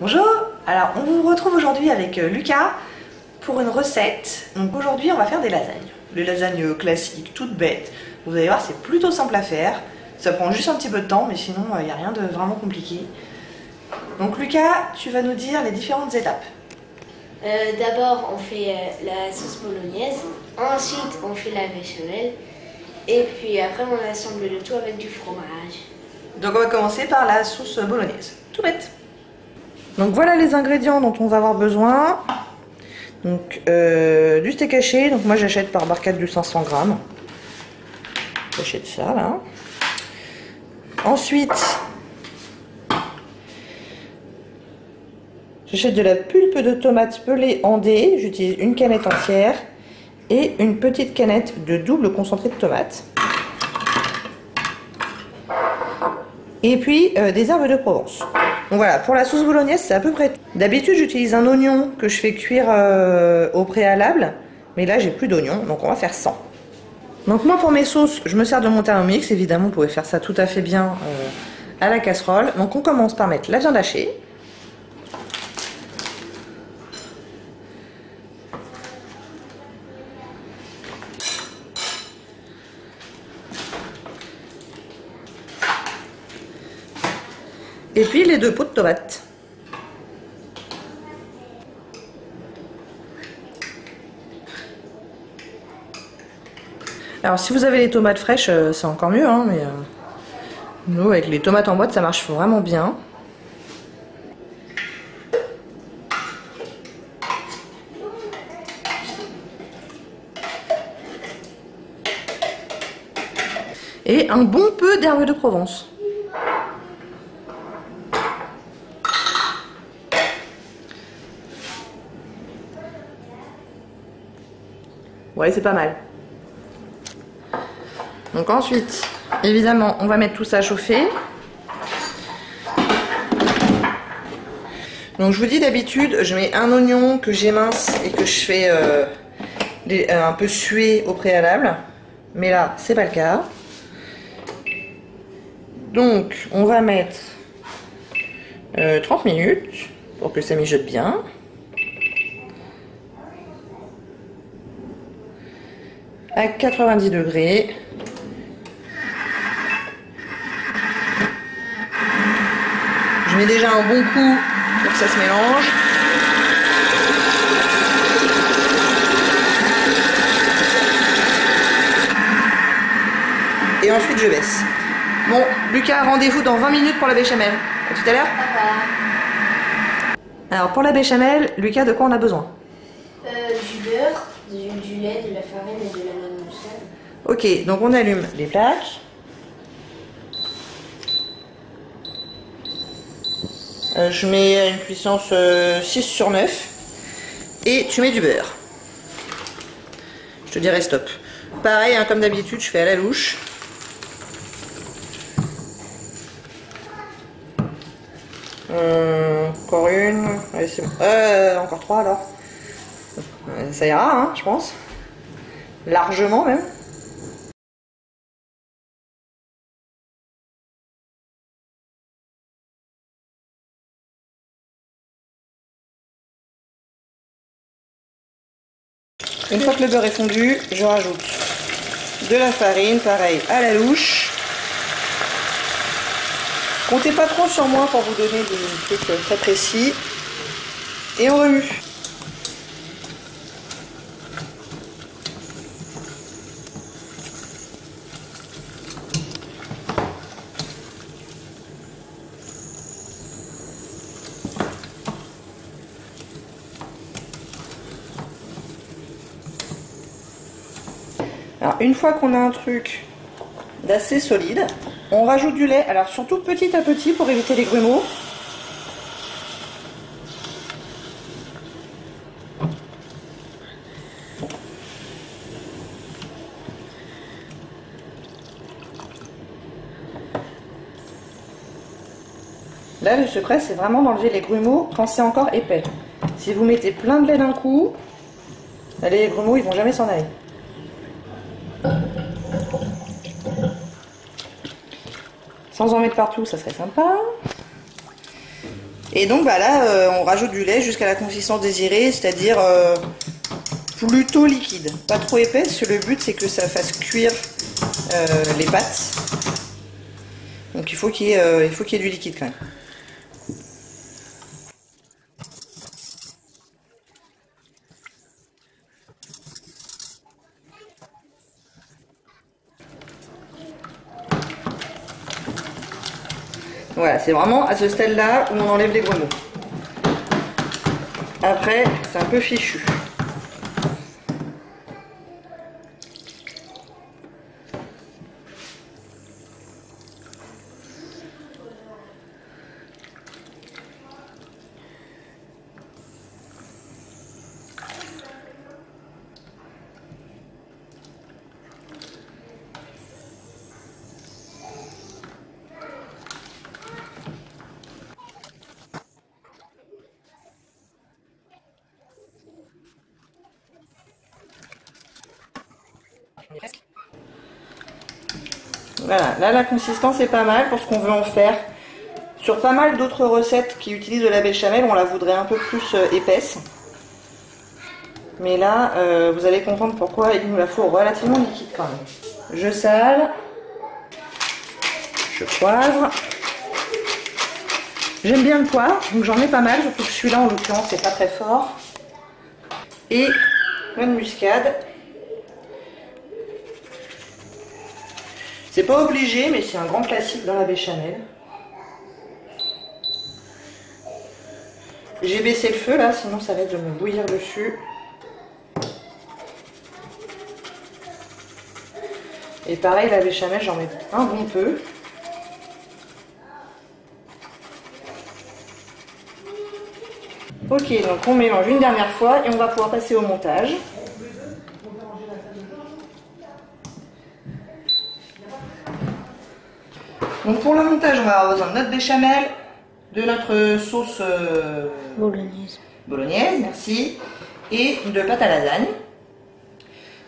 Bonjour, alors on vous retrouve aujourd'hui avec Lucas pour une recette. Donc aujourd'hui on va faire des lasagnes. Les lasagnes classiques, toutes bêtes. Vous allez voir, c'est plutôt simple à faire. Ça prend juste un petit peu de temps, mais sinon il n'y a rien de vraiment compliqué. Donc Lucas, tu vas nous dire les différentes étapes. D'abord on fait la sauce bolognaise, ensuite on fait la béchamel et puis après on assemble le tout avec du fromage. Donc on va commencer par la sauce bolognaise, tout bête. Donc voilà les ingrédients dont on va avoir besoin. Donc du steak haché, donc moi j'achète par barquette du 500 grammes. J'achète ça là. Ensuite, j'achète de la pulpe de tomate pelée en dés. J'utilise une canette entière et une petite canette de double concentré de tomate. Et puis des herbes de Provence. Donc voilà, pour la sauce bolognaise, c'est à peu près tout. D'habitude, j'utilise un oignon que je fais cuire au préalable. Mais là, j'ai plus d'oignon, donc on va faire 100. Donc moi, pour mes sauces, je me sers de mon Thermomix. Évidemment, vous pouvez faire ça tout à fait bien à la casserole. Donc on commence par mettre la viande hachée. Et puis les 2 pots de tomates. Alors si vous avez les tomates fraîches, c'est encore mieux, hein, mais nous avec les tomates en boîte, ça marche vraiment bien. Et un bon peu d'herbes de Provence. Ouais, c'est pas mal. Donc ensuite, évidemment, on va mettre tout ça à chauffer. Donc je vous dis d'habitude, je mets un oignon que j'émince et que je fais un peu suer au préalable. Mais là, c'est pas le cas. Donc on va mettre 30 minutes pour que ça mijote bien. À 90 degrés. Je mets déjà un bon coup pour que ça se mélange. Et ensuite je baisse. Bon, Lucas, rendez-vous dans 20 minutes pour la béchamel. À tout à l'heure. Alors pour la béchamel, Lucas, de quoi on a besoin? Du beurre, du lait, de la farine et de la noix de muscade. Ok, donc on allume les plaques. Je mets une puissance 6/9 et tu mets du beurre. Je te dirai stop. Pareil, hein, comme d'habitude, je fais à la louche. Encore une. Allez, c'est bon. Encore 3 alors. Ça ira, hein, je pense. Largement même. Une fois que le beurre est fondu, je rajoute de la farine, pareil à la louche. Comptez pas trop sur moi pour vous donner des trucs très précis. Et on remue. Alors une fois qu'on a un truc d'assez solide, on rajoute du lait, alors surtout petit à petit pour éviter les grumeaux. Là le secret c'est vraiment d'enlever les grumeaux quand c'est encore épais. Si vous mettez plein de lait d'un coup, les grumeaux ils vont jamais s'en aller. Sans en mettre partout, ça serait sympa. Et donc bah là, on rajoute du lait jusqu'à la consistance désirée, c'est-à-dire plutôt liquide, pas trop épaisse, parce que le but c'est que ça fasse cuire les pâtes. Donc il faut qu'il y ait du liquide quand même. Voilà, c'est vraiment à ce stade-là où on enlève les grelots. Après, c'est un peu fichu. Voilà, là la consistance est pas mal pour ce qu'on veut en faire. Sur pas mal d'autres recettes qui utilisent de la béchamel, on la voudrait un peu plus épaisse. Mais là, vous allez comprendre pourquoi il nous la faut relativement liquide quand même. Je sale, je poivre. J'aime bien le poivre, donc j'en ai pas mal, surtout que celui-là en l'occurrence c'est pas très fort. Et noix de muscade. C'est pas obligé, mais c'est un grand classique dans la béchamel. J'ai baissé le feu là, sinon ça va être de me bouillir dessus. Et pareil, la béchamel, j'en mets un bon peu. Ok, donc on mélange une dernière fois et on va pouvoir passer au montage. Donc pour le montage, on va avoir besoin de notre béchamel, de notre sauce bolognaise, merci, et de pâte à lasagne,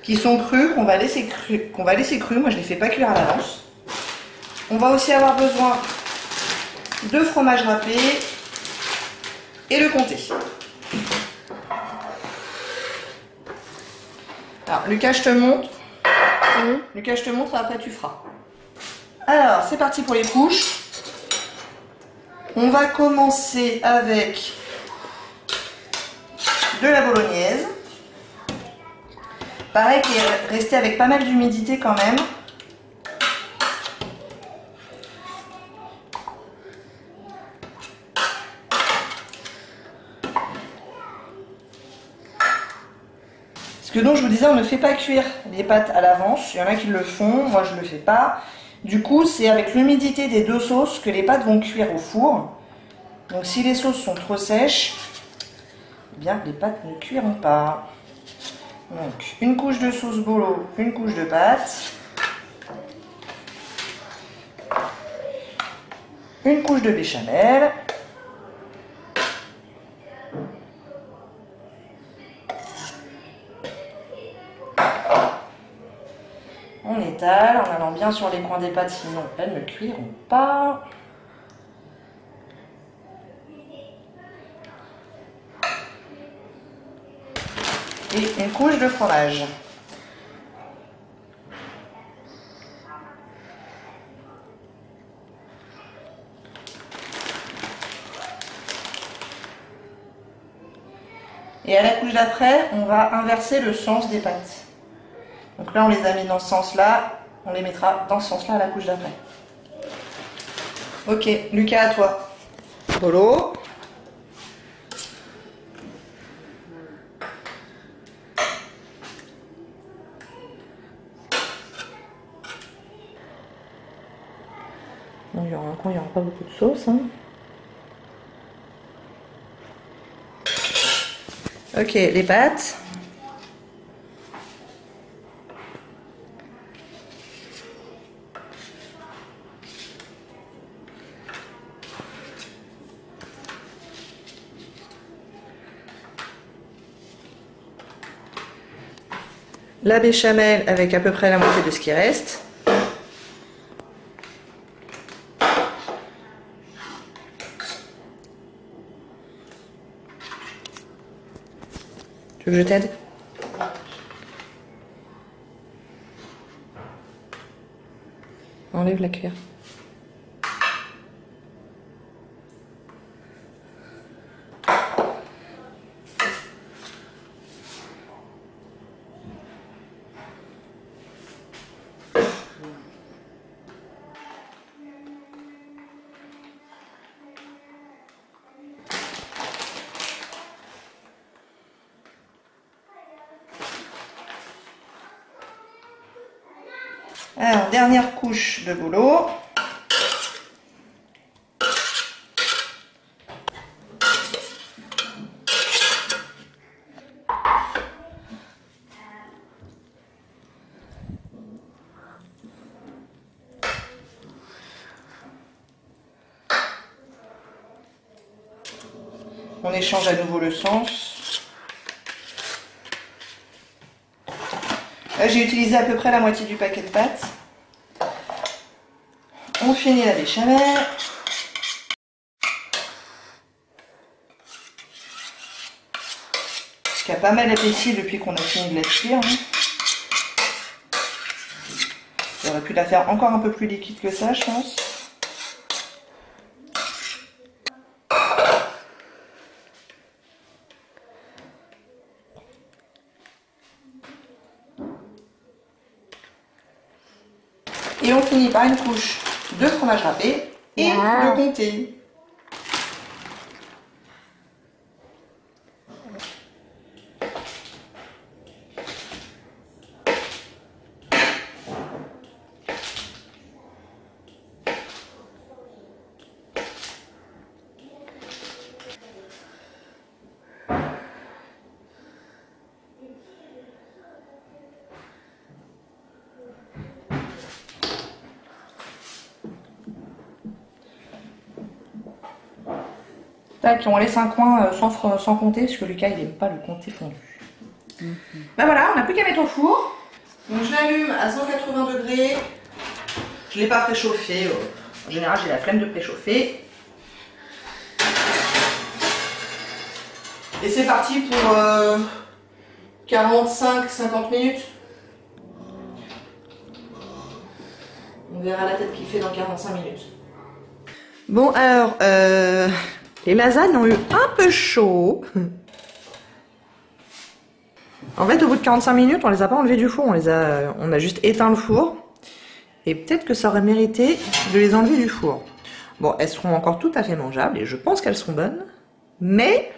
qui sont crues, qu'on va laisser crues. Moi je les fais pas cuire à l'avance. On va aussi avoir besoin de fromage râpé et le comté. Alors Lucas, je te montre. Lucas, je te montre, après tu feras. Alors, c'est parti pour les couches. On va commencer avec de la bolognaise. Pareil, qui est resté avec pas mal d'humidité quand même. Parce que donc je vous disais, on ne fait pas cuire les pâtes à l'avance. Il y en a qui le font, moi je ne le fais pas. Du coup, c'est avec l'humidité des deux sauces que les pâtes vont cuire au four. Donc si les sauces sont trop sèches, eh bien les pâtes ne cuiront pas. Donc une couche de sauce bolo, une couche de pâtes, une couche de béchamel, on étale en allant bien sur les coins des pâtes, sinon elles ne cuiront pas. Et une couche de fromage. Et à la couche d'après, on va inverser le sens des pâtes. Donc là, on les a mis dans ce sens-là, on les mettra dans ce sens-là à la couche d'après. Ok, Lucas, à toi. Bolo. Il y aura un coin, il n'y aura pas beaucoup de sauce. Hein. Ok, les pâtes. La béchamel avec à peu près la moitié de ce qui reste. Tu veux que je t'aide? Enlève la cuillère. Alors, dernière couche de boulot. On échange à nouveau le sens. Là, j'ai utilisé à peu près la moitié du paquet de pâtes. On finit la béchamel. Qui a pas mal épaissi depuis qu'on a fini de la cuire. J'aurais pu la faire encore un peu plus liquide que ça, je pense. Et on finit par une couche de fromage râpé et de comté. Tac, on laisse un coin sans compter, parce que Lucas il n'aime pas le comté fondu. Ben voilà, on n'a plus qu'à mettre au four. Donc je l'allume à 180 degrés. Je ne l'ai pas préchauffé. En général, j'ai la flemme de préchauffer. Et c'est parti pour 45-50 minutes. On verra la tête qu'il fait dans 45 minutes. Bon, alors, les lasagnes ont eu un peu chaud. En fait, au bout de 45 minutes, on les a pas enlevées du four, on a juste éteint le four. Et peut-être que ça aurait mérité de les enlever du four. Bon, elles seront encore tout à fait mangeables et je pense qu'elles seront bonnes. Mais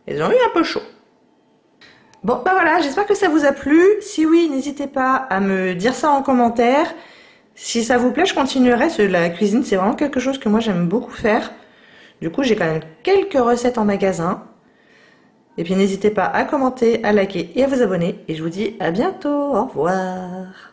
elles ont eu un peu chaud. Bon, bah voilà, j'espère que ça vous a plu. Si oui, n'hésitez pas à me dire ça en commentaire. Si ça vous plaît, je continuerai. La cuisine, c'est vraiment quelque chose que moi j'aime beaucoup faire. Du coup, j'ai quand même quelques recettes en magasin. Et puis n'hésitez pas à commenter, à liker et à vous abonner. Et je vous dis à bientôt. Au revoir.